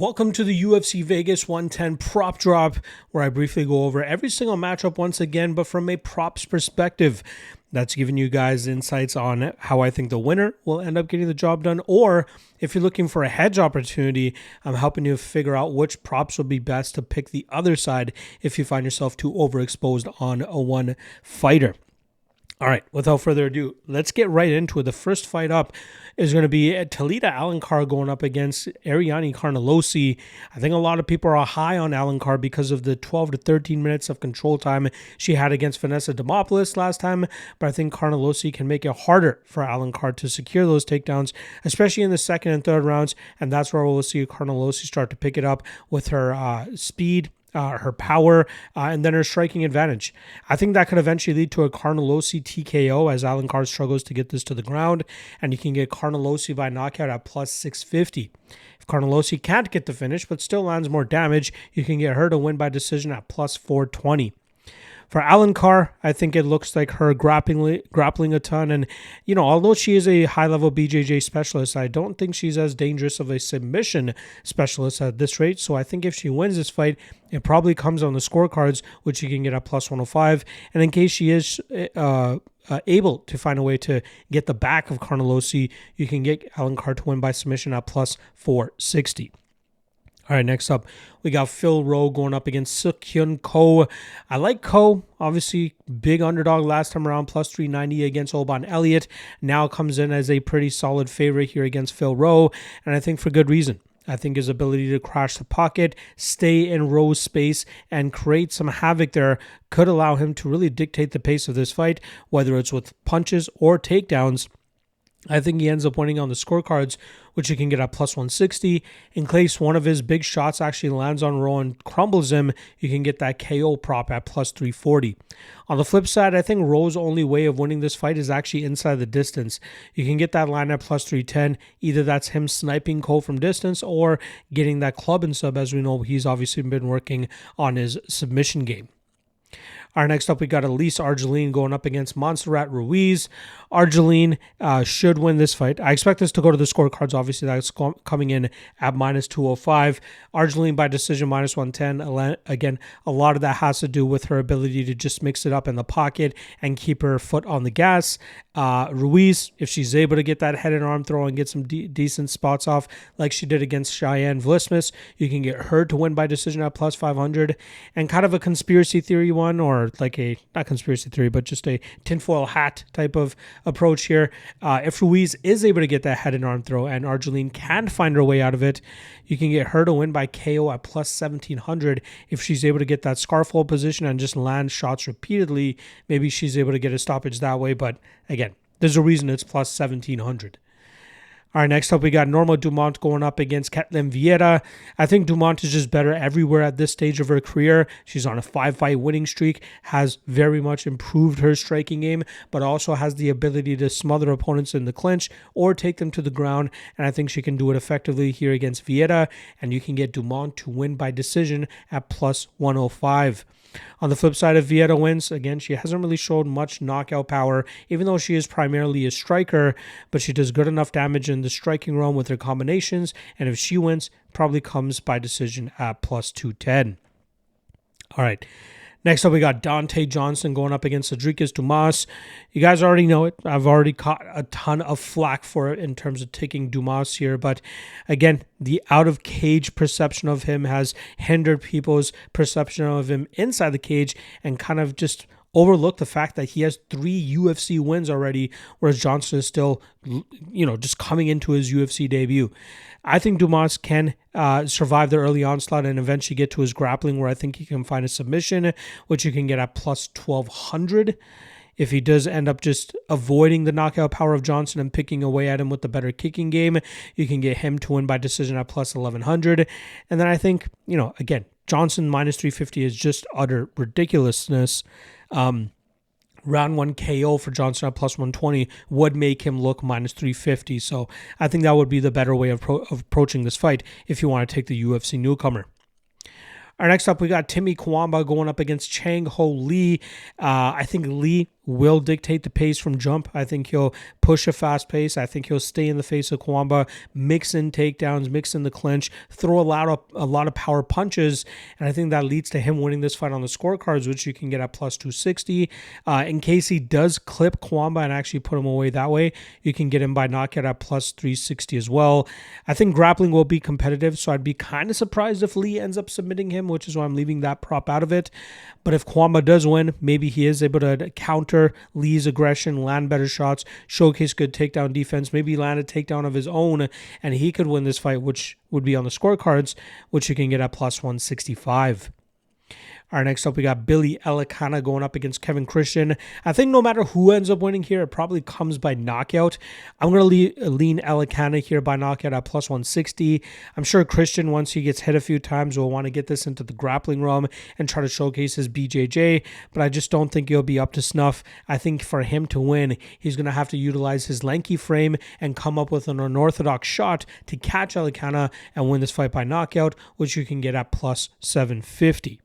Welcome to the UFC Vegas 110 prop drop, where I briefly go over every single matchup once again, but from a props perspective. That's giving you guys insights on how I think the winner will end up getting the job done, or if you're looking for a hedge opportunity, I'm helping you figure out which props will be best to pick the other side if you find yourself too overexposed on a one fighter. All right, without further ado, let's get right into it. The first fight up is going to be Alencar going up against Carnelossi. I think a lot of people are high on Alencar because of the 12 to 13 minutes of control time she had against Vanessa Demopoulos last time, but I think Carnelossi can make it harder for Alencar to secure those takedowns, especially in the second and third rounds, and that's where we'll see Carnelossi start to pick it up with her speed, her power, and then her striking advantage. I think that could eventually lead to a Carnelossi TKO as Alencar struggles to get this to the ground, and you can get Carnelossi by knockout at plus 650. If Carnelossi can't get the finish but still lands more damage, you can get her to win by decision at plus 420. For Alencar, I think it looks like her grappling a ton. And, although she is a high-level BJJ specialist, I don't think she's as dangerous of a submission specialist at this rate. So I think if she wins this fight, it probably comes on the scorecards, which you can get at plus 105. And in case she is able to find a way to get the back of Carnelossi, you can get Alencar to win by submission at plus 460. All right, next up, we got Phil Rowe going up against Seokhyun Ko. I like Ko, obviously big underdog last time around, plus 390 against Oban Elliott. Now comes in as a pretty solid favorite here against Phil Rowe, and I think for good reason. I think his ability to crash the pocket, stay in Rowe's space, and create some havoc there could allow him to really dictate the pace of this fight, whether it's with punches or takedowns. I think he ends up winning on the scorecards, which you can get at plus 160. In case one of his big shots actually lands on Rowe and crumbles him, you can get that KO prop at plus 340. On the flip side, I think Rowe's only way of winning this fight is actually inside the distance. You can get that line at plus 310. Either that's him sniping Ko from distance or getting that club and sub. As we know, he's obviously been working on his submission game. Our next up, we got Elise Ardelean going up against Montserrat Ruiz. Ardelean should win this fight. I expect this to go to the scorecards. Obviously, that's coming in at minus 205. Ardelean by decision, minus 110. Again, a lot of that has to do with her ability to just mix it up in the pocket and keep her foot on the gas. Ruiz, if she's able to get that head and arm throw and get some decent spots off like she did against Cheyenne Vlismas, you can get her to win by decision at plus 500. And kind of a conspiracy theory one, or like a, not conspiracy theory, but just a tinfoil hat type of approach here. If Ruiz is able to get that head and arm throw and Ardelean can find her way out of it, you can get her to win by KO at plus 1700. If she's able to get that scarf hold position and just land shots repeatedly, maybe she's able to get a stoppage that way. But again, there's a reason it's plus 1700. All right, next up, we got Norma Dumont going up against Ketlen Vieira. I think Dumont is just better everywhere at this stage of her career. She's on a 5-fight winning streak, has very much improved her striking game, but also has the ability to smother opponents in the clinch or take them to the ground, and I think she can do it effectively here against Vieira, and you can get Dumont to win by decision at plus 105. On the flip side, if Vieira wins, again, she hasn't really showed much knockout power, even though she is primarily a striker, but she does good enough damage in the striking realm with her combinations, and if she wins, probably comes by decision at plus 210. All right. Next up, we got Dante Johnson going up against Cedricus Dumas. You guys already know it. I've already caught a ton of flack for it in terms of taking Dumas here. But again, the out-of-cage perception of him has hindered people's perception of him inside the cage and kind of just overlook the fact that he has 3 UFC wins already, whereas Johnson is still, just coming into his UFC debut. I think Dumas can survive the early onslaught and eventually get to his grappling, where I think he can find a submission, which you can get at plus 1200. If he does end up just avoiding the knockout power of Johnson and picking away at him with the better kicking game, you can get him to win by decision at plus 1100. And then I think, again, Johnson minus 350 is just utter ridiculousness. Round 1 KO for Johnson at plus 120 would make him look minus 350. So I think that would be the better way of approaching this fight if you want to take the UFC newcomer. Our next up, we got Timmy Cuamba going up against Chang Ho Lee. I think Lee will dictate the pace from jump. I think he'll push a fast pace. I think he'll stay in the face of Cuamba, mix in takedowns, mix in the clinch, throw a lot of power punches, and I think that leads to him winning this fight on the scorecards, which you can get at plus 260. In case he does clip Cuamba and actually put him away that way, you can get him by knockout at plus 360 as well. I think grappling will be competitive, so I'd be kind of surprised if Lee ends up submitting him, which is why I'm leaving that prop out of it. But if Cuamba does win, maybe he is able to counter Lee's aggression, land better shots, showcase good takedown defense, maybe land a takedown of his own, and he could win this fight, which would be on the scorecards, which you can get at plus 165. All right, next up, we got Billy Elekana going up against Kevin Christian. I think no matter who ends up winning here, it probably comes by knockout. I'm going to lean Elekana here by knockout at plus 160. I'm sure Christian, once he gets hit a few times, will want to get this into the grappling realm and try to showcase his BJJ, but I just don't think he'll be up to snuff. I think for him to win, he's going to have to utilize his lanky frame and come up with an unorthodox shot to catch Elekana and win this fight by knockout, which you can get at plus 750.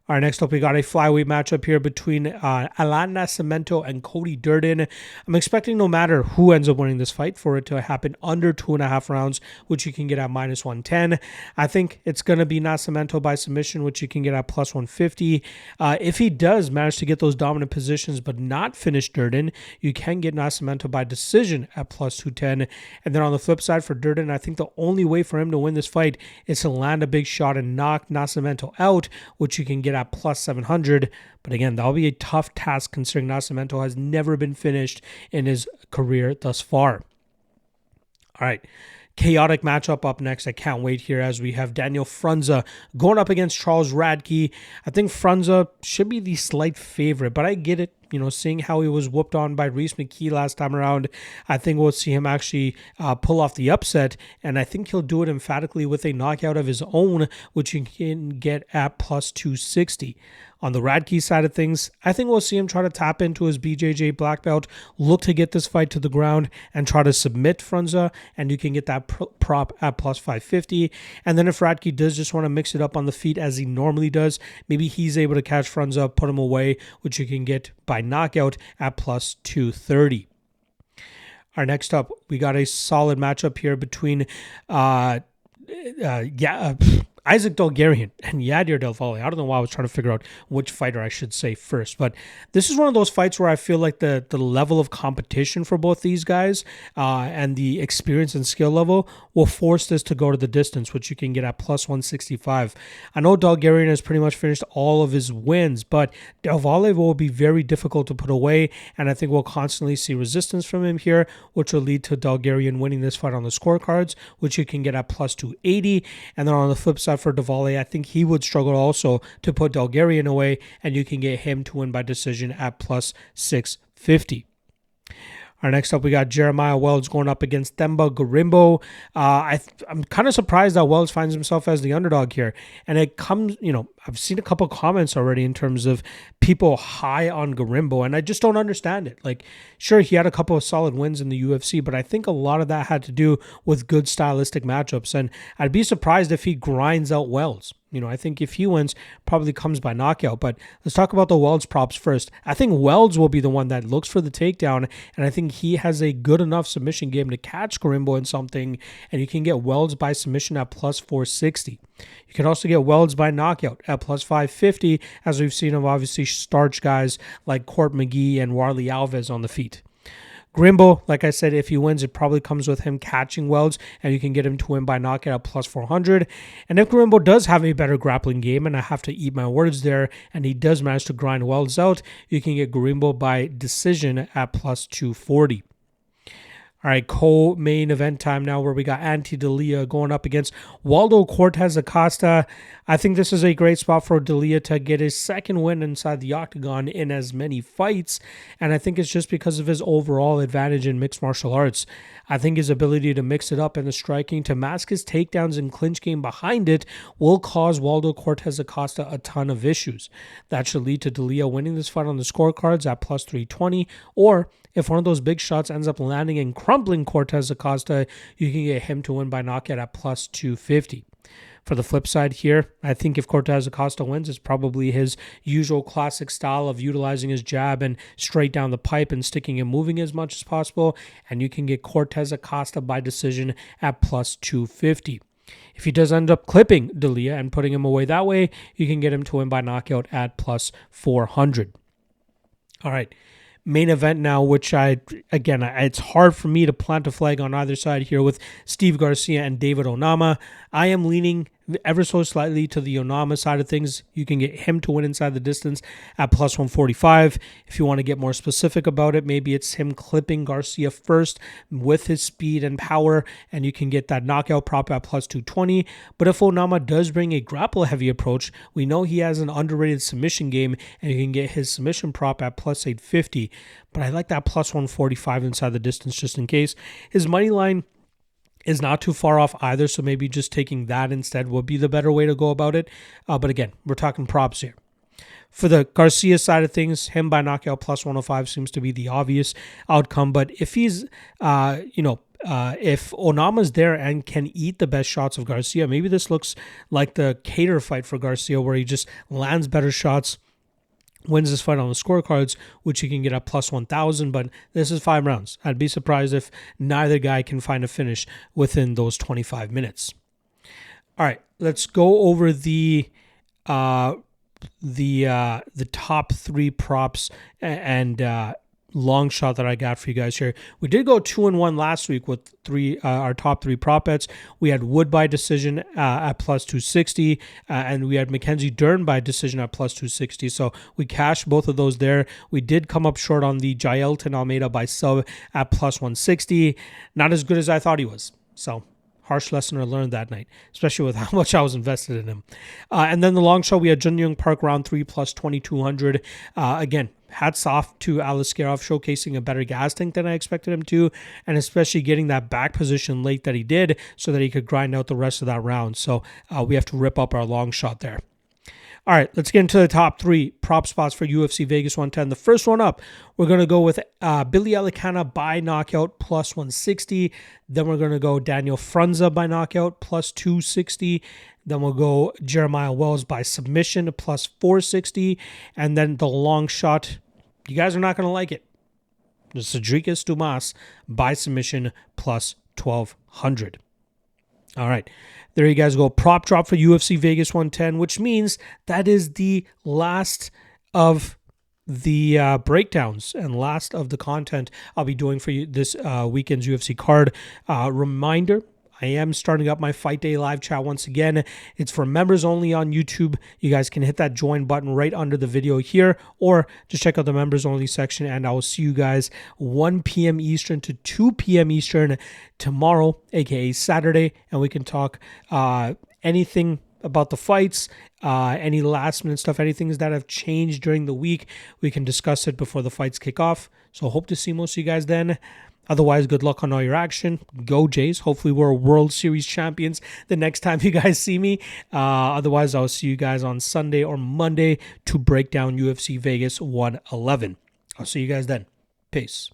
All right, next up, we got a flyweight matchup here between Nascimento and Cody Durden. I'm expecting no matter who ends up winning this fight for it to happen under 2.5 rounds, which you can get at minus 110. I think it's going to be Nascimento by submission, which you can get at plus 150. If he does manage to get those dominant positions but not finish Durden, you can get Nascimento by decision at plus 210. And then on the flip side for Durden, I think the only way for him to win this fight is to land a big shot and knock Nascimento out, which you can get at plus 700. But again, that'll be a tough task considering Nascimento has never been finished in his career thus far. All right. Chaotic matchup up next. I can't wait here as we have Daniel Frunza going up against Charles Radtke. I think Frunza should be the slight favorite, but I get it. You know, seeing how he was whooped on by Reese McKee last time around, I think we'll see him actually pull off the upset, and I think he'll do it emphatically with a knockout of his own, which you can get at plus 260. On the Radtke side of things, I think we'll see him try to tap into his BJJ black belt, look to get this fight to the ground, and try to submit Frunza, and you can get that prop at plus 550. And then if Radtke does just want to mix it up on the feet as he normally does, maybe he's able to catch Frunza, put him away, which you can get by knockout at plus 230. Our next up, we got a solid matchup here between Isaac Dulgarian and Yadir Del Valle. I don't know why I was trying to figure out which fighter I should say first, but this is one of those fights where I feel like the level of competition for both these guys and the experience and skill level will force this to go to the distance, which you can get at plus 165. I know Dulgarian has pretty much finished all of his wins, but Del Valle will be very difficult to put away, and I think we'll constantly see resistance from him here, which will lead to Dulgarian winning this fight on the scorecards, which you can get at plus 280. And then on the flip side for Del Valle, I think he would struggle also to put Dulgarian away, and you can get him to win by decision at plus 650. All right, next up, we got Jeremiah Wells going up against Themba Gorimbo. I'm kind of surprised that Wells finds himself as the underdog here. And it comes, I've seen a couple comments already in terms of people high on Gorimbo, and I just don't understand it. Like, sure, he had a couple of solid wins in the UFC, but I think a lot of that had to do with good stylistic matchups. And I'd be surprised if he grinds out Wells. I think if he wins, probably comes by knockout. But let's talk about the Wells props first. I think Wells will be the one that looks for the takedown, and I think he has a good enough submission game to catch Gorimbo in something, and you can get Wells by submission at plus 460. You can also get Wells by knockout at plus 550, as we've seen of obviously starch guys like Court McGee and Warley Alves on the feet. Gorimbo, like I said, if he wins, it probably comes with him catching Wells, and you can get him to win by knockout at plus 400. And if Gorimbo does have a better grappling game, and I have to eat my words there, and he does manage to grind Wells out, you can get Gorimbo by decision at plus 240. All right, co-main event time now, where we got Delija going up against Waldo Cortes-Acosta. I think this is a great spot for Delija to get his second win inside the octagon in as many fights, and I think it's just because of his overall advantage in mixed martial arts. I think his ability to mix it up in the striking, to mask his takedowns and clinch game behind it, will cause Waldo Cortes-Acosta a ton of issues. That should lead to Delija winning this fight on the scorecards at plus 320, or if one of those big shots ends up landing and crumbling Cortes-Acosta, you can get him to win by knockout at plus 250. For the flip side here, I think if Cortes-Acosta wins, it's probably his usual classic style of utilizing his jab and straight down the pipe and sticking and moving as much as possible. And you can get Cortes-Acosta by decision at plus 250. If he does end up clipping Delija and putting him away that way, you can get him to win by knockout at plus 400. All right. Main event now, which it's hard for me to plant a flag on either side here with Steve Garcia and David Onama. I am leaning ever so slightly to the Onama side of things. You can get him to win inside the distance at plus 145. If you want to get more specific about it, maybe it's him clipping Garcia first with his speed and power, and you can get that knockout prop at plus 220. But if Onama does bring a grapple-heavy approach, we know he has an underrated submission game, and you can get his submission prop at plus 850. But I like that plus 145 inside the distance just in case. His money line is not too far off either, so maybe just taking that instead would be the better way to go about it. But again, we're talking props here. For the Garcia side of things, him by knockout plus 105 seems to be the obvious outcome. But if he's, if Onama's there and can eat the best shots of Garcia, maybe this looks like the Cater fight for Garcia where he just lands better shots, wins this fight on the scorecards, which you can get at plus 1,000, but this is 5 rounds. I'd be surprised if neither guy can find a finish within those 25 minutes. All right, let's go over the top 3 props and long shot that I got for you guys here. We did go 2-1 last week with our top 3 prop bets. We had Wood by decision at plus 260, and we had Mackenzie Dern by decision at plus 260. So we cashed both of those there. We did come up short on the Jailton Almeida by sub at plus 160. Not as good as I thought he was. So harsh lesson I learned that night, especially with how much I was invested in him. And then the long shot, we had Jun Young Park round 3 plus 2,200. Again, hats off to Aliskerov showcasing a better gas tank than I expected him to, and especially getting that back position late that he did so that he could grind out the rest of that round. So we have to rip up our long shot there. All right, let's get into the top 3 prop spots for UFC Vegas 110. The first one up, we're going to go with Billy Elekana by knockout plus 160. Then we're going to go Daniel Frunza by knockout plus 260. Then we'll go Jeremiah Wells by submission plus 460. And then the long shot, you guys are not going to like it. The Cedricus Dumas by submission plus 1,200. All right, there you guys go. Prop drop for UFC Vegas 110, which means that is the last of the breakdowns and last of the content I'll be doing for you this weekend's UFC card. Reminder, I am starting up my Fight Day live chat once again. It's for members only on YouTube. You guys can hit that join button right under the video here, or just check out the members only section, and I will see you guys 1 p.m. Eastern to 2 p.m. Eastern tomorrow, aka Saturday, and we can talk anything about the fights, any last minute stuff, anything that have changed during the week. We can discuss it before the fights kick off. So hope to see most of you guys then. Otherwise, good luck on all your action. Go Jays. Hopefully we're World Series champions the next time you guys see me. Otherwise, I'll see you guys on Sunday or Monday to break down UFC Vegas 111. I'll see you guys then. Peace.